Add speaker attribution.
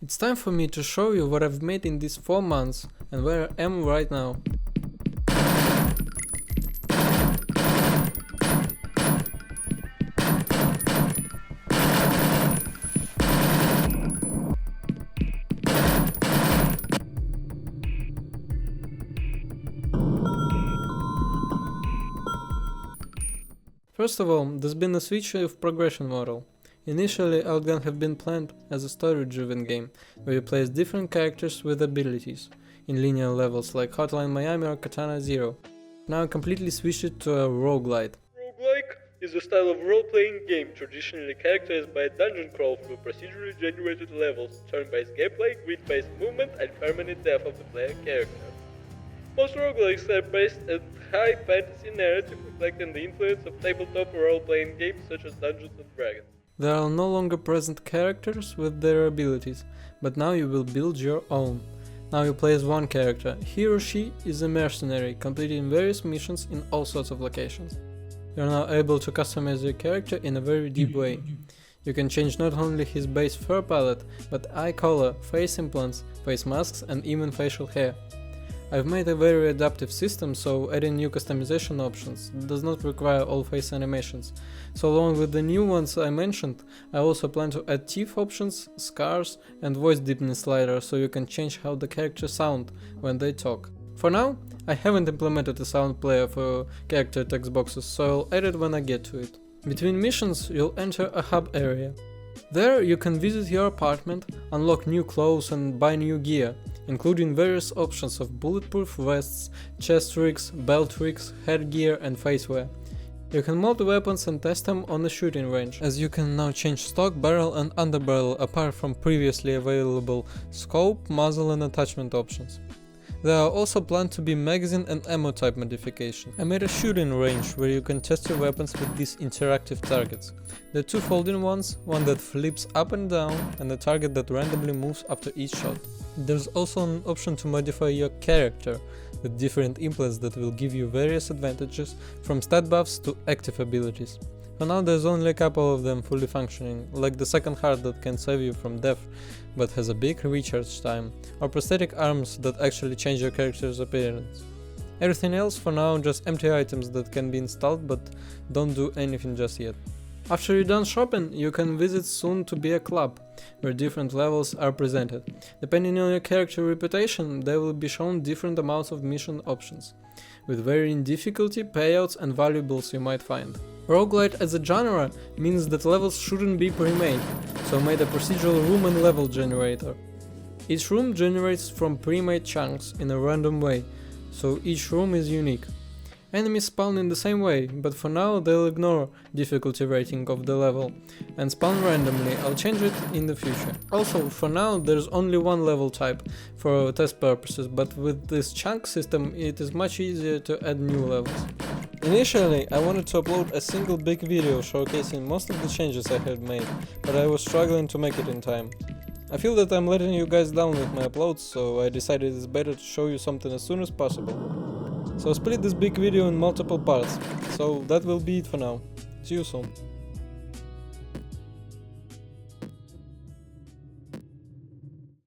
Speaker 1: It's time for me to show you what I've made in these 4 months and where I am right now. First of all, there's been a switch of progression model. Initially, OUTGUNNED have been planned as a story-driven game, where you play as different characters with abilities, in linear levels like Hotline Miami or Katana Zero. Now I completely switched it to a roguelite.
Speaker 2: Roguelike is a style of role-playing game traditionally characterized by a dungeon crawl through procedurally generated levels, turn-based gameplay, grid-based movement, and permanent death of the player character. Most roguelikes are based on high fantasy narrative reflecting the influence of tabletop role-playing games such as Dungeons & Dragons.
Speaker 1: There are no longer present characters with their abilities, but now you will build your own. Now you play as one character. He or she is a mercenary, completing various missions in all sorts of locations. You are now able to customize your character in a very deep way. You can change not only his base fur palette, but eye color, face implants, face masks and even facial hair. I've made a very adaptive system, so adding new customization options does not require all face animations. So along with the new ones I mentioned, I also plan to add teeth options, scars and voice deepening slider, so you can change how the characters sound when they talk. For now, I haven't implemented a sound player for character text boxes, so I'll add it when I get to it. Between missions, you'll enter a hub area. There you can visit your apartment, unlock new clothes and buy new gear, including various options of bulletproof vests, chest rigs, belt rigs, headgear and facewear. You can mod weapons and test them on the shooting range, as you can now change stock, barrel and underbarrel apart from previously available scope, muzzle and attachment options. There are also planned to be magazine and ammo type modification. I made a shooting range where you can test your weapons with these interactive targets. There are 2 folding ones, one that flips up and down and a target that randomly moves after each shot. There's also an option to modify your character with different implants that will give you various advantages from stat buffs to active abilities. For now there's only a couple of them fully functioning, like the second heart that can save you from death but has a big recharge time, or prosthetic arms that actually change your character's appearance. Everything else for now just empty items that can be installed but don't do anything just yet. After you're done shopping, you can visit soon to be a club, where different levels are presented. Depending on your character reputation, there will be shown different amounts of mission options, with varying difficulty, payouts and valuables you might find. Roguelite as a genre means that levels shouldn't be pre-made, so I made a procedural room and level generator. Each room generates from pre-made chunks in a random way, so each room is unique. Enemies spawn in the same way, but for now they'll ignore difficulty rating of the level and spawn randomly. I'll change it in the future. Also, for now there's only one level type for test purposes, but with this chunk system it is much easier to add new levels. Initially, I wanted to upload a single big video showcasing most of the changes I had made, but I was struggling to make it in time. I feel that I'm letting you guys down with my uploads, so I decided it's better to show you something as soon as possible. So split this big video in multiple parts, so that will be it for now. See you soon.